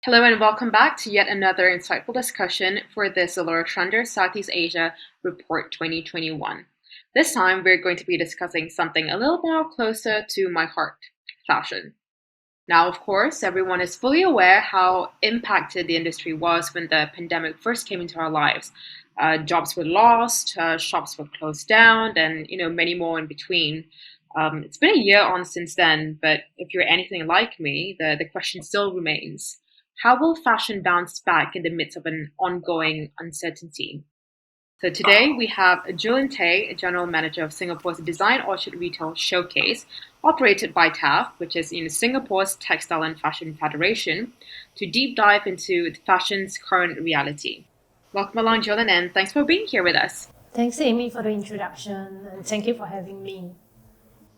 Hello and welcome back to yet another insightful discussion for the ZALORA Trender Southeast Asia Report 2021. This time we're going to be discussing something a little more closer to my heart, fashion. Now, of course, everyone is fully aware how impacted the industry was when the pandemic first came into our lives. Jobs were lost, shops were closed down, and many more in between. It's been a year on since then, but if you're anything like me, the question still remains: how will fashion bounce back in the midst of an ongoing uncertainty? So today we have Julynn Tay, General Manager of Singapore's Design Orchard Retail Showcase, operated by TaFF, which is Singapore's Textile and Fashion Federation, to deep dive into fashion's current reality. Welcome along, Julynn, and thanks for being here with us. Thanks, Amy, for the introduction, and thank you for having me.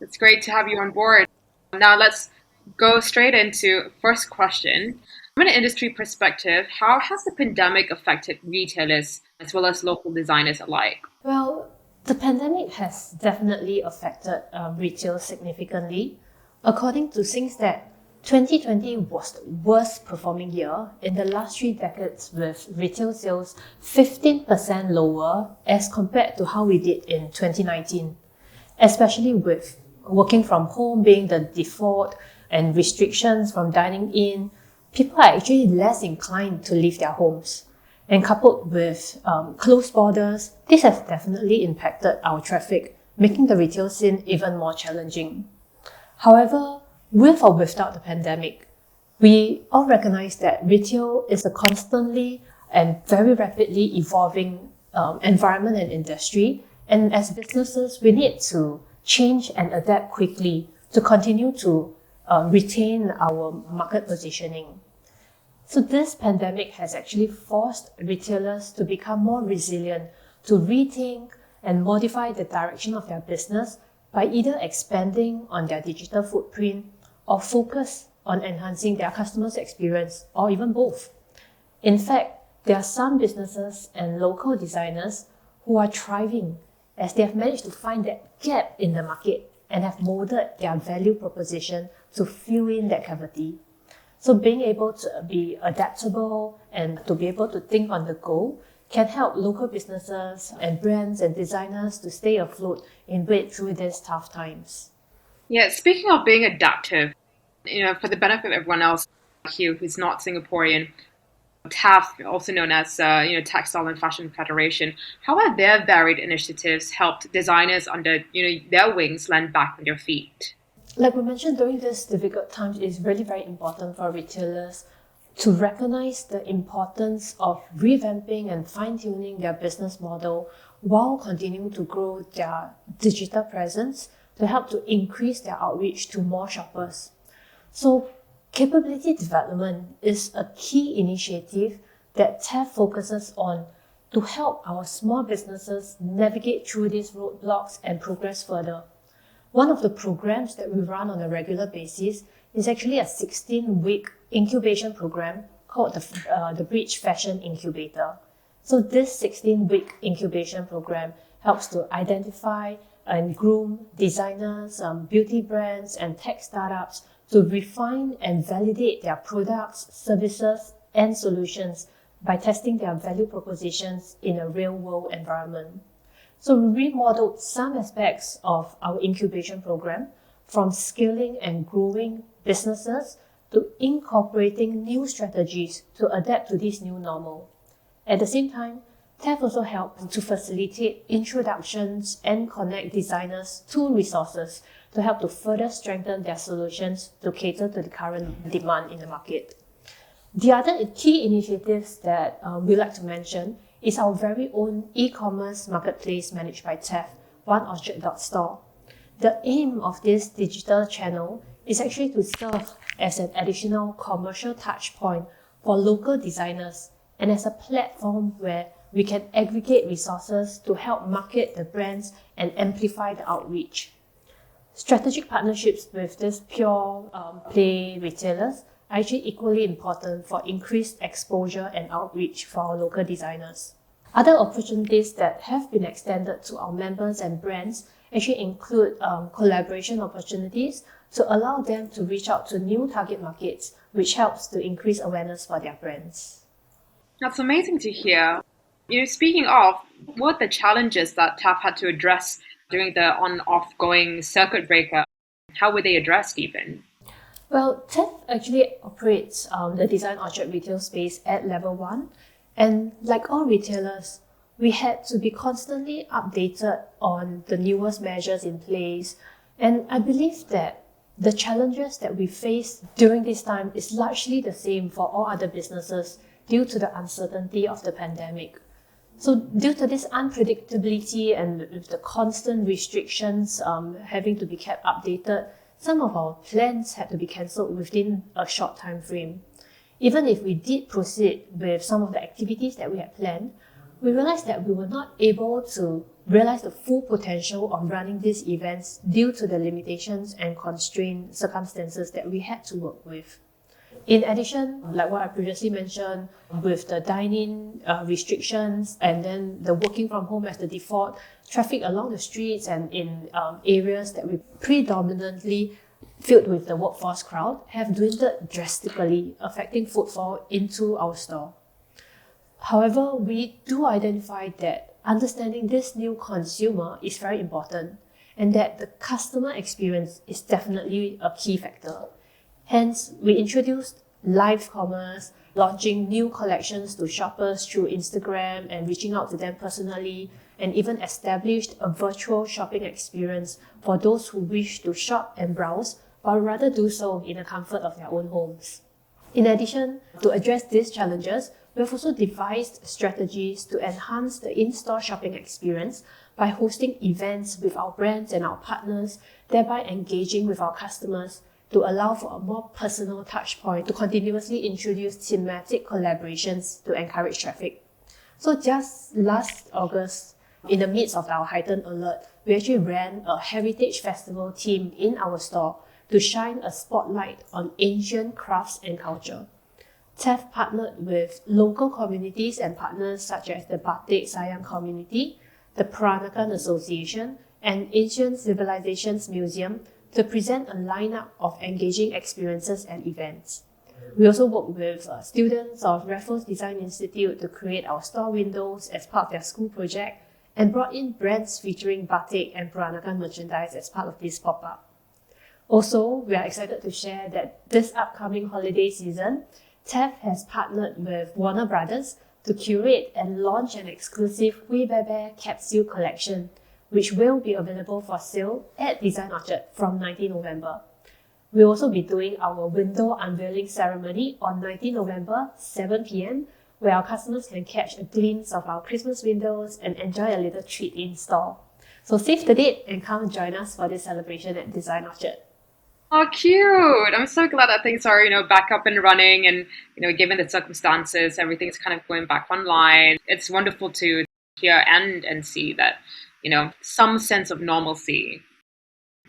It's great to have you on board. Now let's go straight into first question. From an industry perspective, how has the pandemic affected retailers as well as local designers alike? Well, the pandemic has definitely affected retail significantly. According to SingStat, 2020 was the worst performing year in the last 3 decades, with retail sales 15% lower as compared to how we did in 2019, especially with working from home being the default and restrictions from dining in. People are actually less inclined to leave their homes. And coupled with closed borders, this has definitely impacted our traffic, making the retail scene even more challenging. However, with or without the pandemic, we all recognize that retail is a constantly and very rapidly evolving environment and industry. And as businesses, we need to change and adapt quickly to continue to retain our market positioning. So this pandemic has actually forced retailers to become more resilient, to rethink and modify the direction of their business by either expanding on their digital footprint or focus on enhancing their customers' experience, or even both. In fact, there are some businesses and local designers who are thriving as they have managed to find that gap in the market and have molded their value proposition to fill in that cavity. So being able to be adaptable and to be able to think on the go can help local businesses and brands and designers to stay afloat and wade through these tough times. Yeah, speaking of being adaptive, for the benefit of everyone else here who's not Singaporean, TaFF, also known as Textile and Fashion Federation, how have their varied initiatives helped designers under their wings land back on their feet? Like we mentioned, during these difficult times, it's really very important for retailers to recognize the importance of revamping and fine-tuning their business model while continuing to grow their digital presence to help to increase their outreach to more shoppers. So capability development is a key initiative that TaFF focuses on to help our small businesses navigate through these roadblocks and progress further. One of the programs that we run on a regular basis is actually a 16-week incubation program called the Bridge Fashion Incubator. So this 16-week incubation program helps to identify and groom designers, beauty brands, and tech startups to refine and validate their products, services, and solutions by testing their value propositions in a real-world environment. So we remodeled some aspects of our incubation program, from scaling and growing businesses to incorporating new strategies to adapt to this new normal. At the same time, TaFF also helped to facilitate introductions and connect designers to resources to help to further strengthen their solutions to cater to the current demand in the market. The other key initiatives that we like to mention is our very own e-commerce marketplace managed by TaFF, oneorchard.store. The aim of this digital channel is actually to serve as an additional commercial touch point for local designers and as a platform where we can aggregate resources to help market the brands and amplify the outreach. Strategic partnerships with these pure play retailers are actually equally important for increased exposure and outreach for our local designers. Other opportunities that have been extended to our members and brands actually include collaboration opportunities to allow them to reach out to new target markets, which helps to increase awareness for their brands. That's amazing to hear. Speaking of, what are the challenges that TaFF had to address during the on-off going circuit breaker? How were they addressed even? Well, TaFF actually operates the Design Orchard retail space at level 1. And like all retailers, we had to be constantly updated on the newest measures in place. And I believe that the challenges that we face during this time is largely the same for all other businesses due to the uncertainty of the pandemic. So due to this unpredictability and with the constant restrictions having to be kept updated, some of our plans had to be cancelled within a short time frame. Even if we did proceed with some of the activities that we had planned, we realized that we were not able to realize the full potential of running these events due to the limitations and constrained circumstances that we had to work with. In addition, like what I previously mentioned, with the dine-in restrictions and then the working from home as the default, traffic along the streets and in areas that we predominantly filled with the workforce crowd have dwindled drastically, affecting footfall into our store. However, we do identify that understanding this new consumer is very important and that the customer experience is definitely a key factor. Hence, we introduced live commerce, launching new collections to shoppers through Instagram and reaching out to them personally, and even established a virtual shopping experience for those who wish to shop and browse, but rather do so in the comfort of their own homes. In addition, to address these challenges, we have also devised strategies to enhance the in-store shopping experience by hosting events with our brands and our partners, thereby engaging with our customers to allow for a more personal touch point to continuously introduce thematic collaborations to encourage traffic. So just last August, in the midst of our heightened alert, we actually ran a heritage festival theme in our store to shine a spotlight on Asian crafts and culture. TaFF partnered with local communities and partners such as the Batik Sayang community, the Peranakan Association, and Asian Civilizations Museum to present a lineup of engaging experiences and events. We also work with students of Raffles Design Institute to create our store windows as part of their school project and brought in brands featuring Batik and Peranakan merchandise as part of this pop-up. Also, we are excited to share that this upcoming holiday season, TaFF has partnered with Warner Brothers to curate and launch an exclusive We Bear Bear capsule collection, which will be available for sale at Design Orchard from 19 November. We'll also be doing our window unveiling ceremony on 19 November, 7 p.m, where our customers can catch a glimpse of our Christmas windows and enjoy a little treat in store. So save the date and come join us for this celebration at Design Orchard. Oh, cute! I'm so glad that things are, back up and running, and given the circumstances, everything's kind of going back online. It's wonderful to hear and see that, some sense of normalcy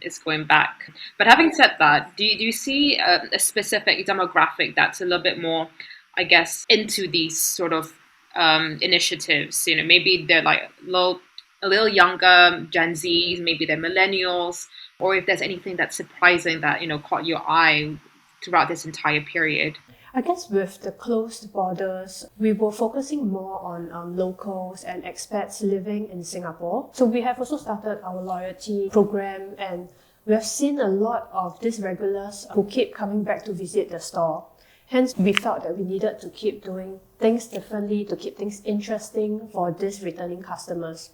is going back. But having said that, do you see a specific demographic that's a little bit more, I guess, into these sort of initiatives? Maybe they're like a little younger, Gen Zs, maybe they're millennials, or if there's anything that's surprising that, caught your eye throughout this entire period. I guess with the closed borders, we were focusing more on locals and expats living in Singapore. So we have also started our loyalty program, and we have seen a lot of these regulars who keep coming back to visit the store. Hence, we felt that we needed to keep doing things differently to keep things interesting for these returning customers.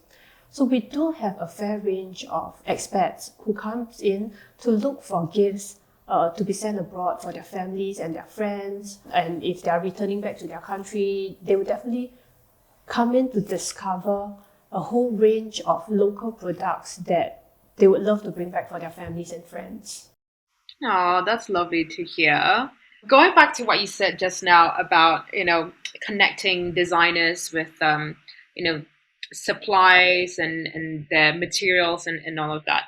So we do have a fair range of expats who comes in to look for gifts to be sent abroad for their families and their friends. And if they are returning back to their country, they would definitely come in to discover a whole range of local products that they would love to bring back for their families and friends. Oh, that's lovely to hear. Going back to what you said just now about, connecting designers with, supplies and their materials and all of that.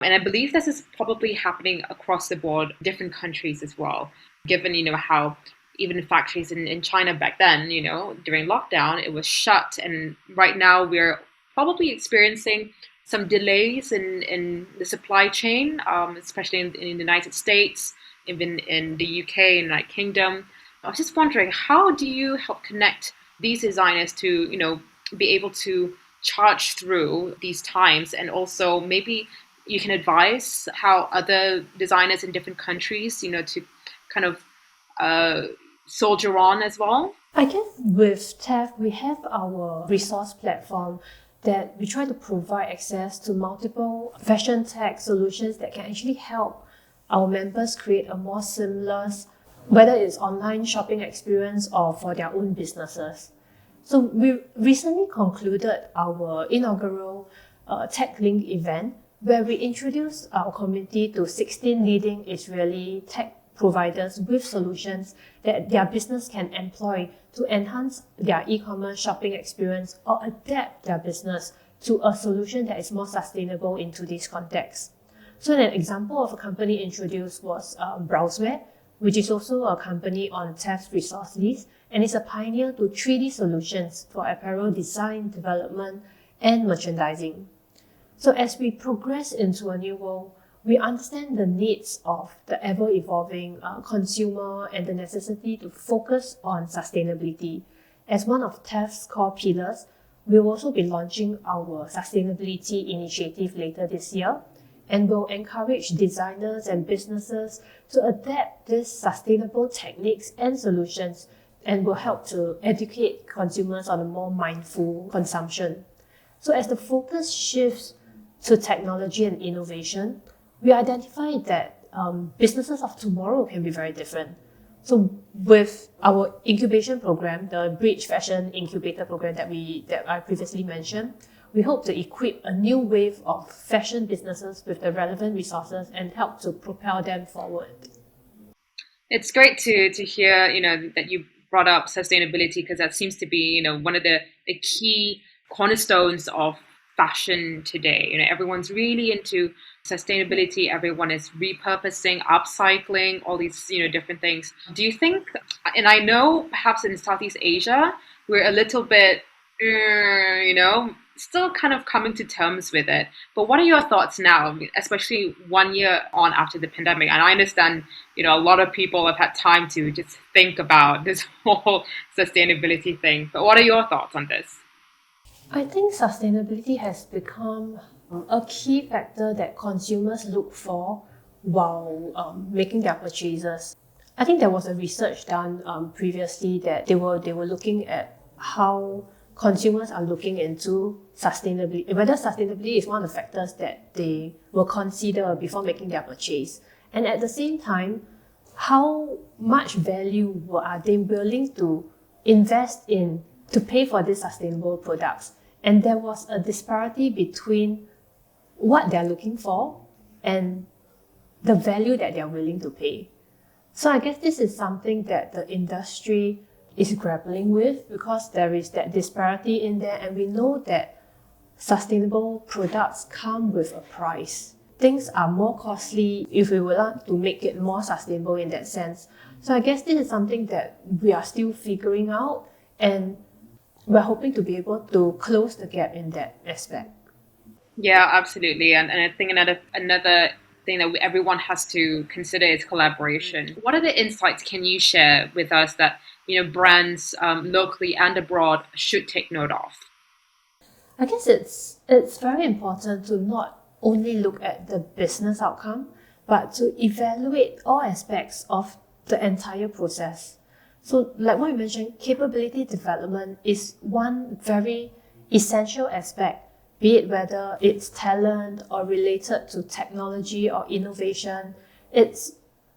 And I believe this is probably happening across the board, different countries as well, given, how even factories in China back then, during lockdown, it was shut. And right now we're probably experiencing some delays in the supply chain, especially in the United States, even in the UK and United Kingdom. I was just wondering, how do you help connect these designers to, be able to charge through these times, and also maybe you can advise how other designers in different countries, to kind of uh, soldier on as well? I guess with TaFF, we have our resource platform that we try to provide access to multiple fashion tech solutions that can actually help our members create a more seamless, whether it's online shopping experience or for their own businesses. So we recently concluded our inaugural Tech Link event where we introduced our community to 16 leading Israeli tech providers with solutions that their business can employ to enhance their e-commerce shopping experience or adapt their business to a solution that is more sustainable in today's context. So an example of a company introduced was Browseware, which is also a company on TaFF's resource list, and is a pioneer to 3D solutions for apparel design, development, and merchandising. So as we progress into a new world, we understand the needs of the ever-evolving consumer and the necessity to focus on sustainability. As one of TaFF's core pillars, we will also be launching our sustainability initiative later this year, and will encourage designers and businesses to adapt these sustainable techniques and solutions, and will help to educate consumers on a more mindful consumption. So as the focus shifts to technology and innovation, we identified that businesses of tomorrow can be very different. So with our incubation program, the Bridge Fashion Incubator program that I previously mentioned, we hope to equip a new wave of fashion businesses with the relevant resources and help to propel them forward. It's great to hear, that you brought up sustainability, because that seems to be, one of the key cornerstones of fashion today. Everyone's really into sustainability. Everyone is repurposing, upcycling, all these, different things. Do you think, and I know perhaps in Southeast Asia, we're a little bit, still kind of coming to terms with it. But what are your thoughts now, especially 1 year on after the pandemic? And I understand, a lot of people have had time to just think about this whole sustainability thing. But what are your thoughts on this? I think sustainability has become a key factor that consumers look for while making their purchases. I think there was a research done previously that they were looking at how consumers are looking into sustainability, whether sustainability is one of the factors that they will consider before making their purchase. And at the same time, how much value are they willing to invest in to pay for these sustainable products? And there was a disparity between what they're looking for and the value that they're willing to pay. So I guess this is something that the industry is grappling with, because there is that disparity in there, and we know that sustainable products come with a price. Things are more costly if we want to make it more sustainable in that sense. So I guess this is something that we are still figuring out, and we're hoping to be able to close the gap in that aspect. Yeah, absolutely. And I think another thing that everyone has to consider is collaboration. What other insights can you share with us that brands locally and abroad should take note of? I guess it's very important to not only look at the business outcome, but to evaluate all aspects of the entire process. So like what you mentioned, capability development is one very essential aspect, be it whether it's talent or related to technology or innovation. It's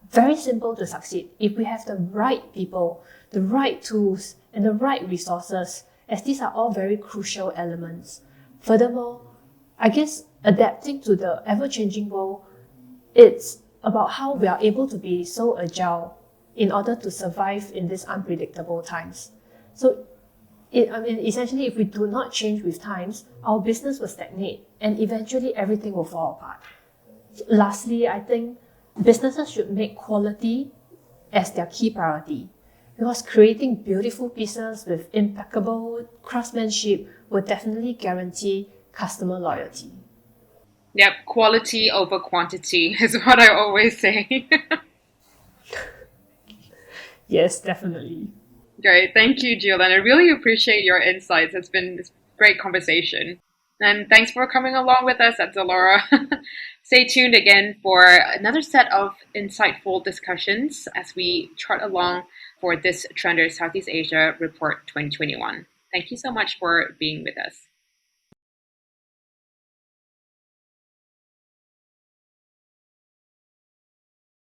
very simple to succeed if we have the right people, the right tools, and the right resources, as these are all very crucial elements. Furthermore, I guess adapting to the ever-changing world, it's about how we are able to be so agile in order to survive in these unpredictable times. So, essentially, if we do not change with times, our business will stagnate and eventually everything will fall apart. Lastly, I think businesses should make quality as their key priority, because creating beautiful pieces with impeccable craftsmanship will definitely guarantee customer loyalty. Yep, quality over quantity is what I always say. Yes, definitely. Great. Thank you, Julynn. I really appreciate your insights. It's been a great conversation. And thanks for coming along with us at ZALORA. Stay tuned again for another set of insightful discussions as we chart along for this Trender Southeast Asia Report 2021. Thank you so much for being with us.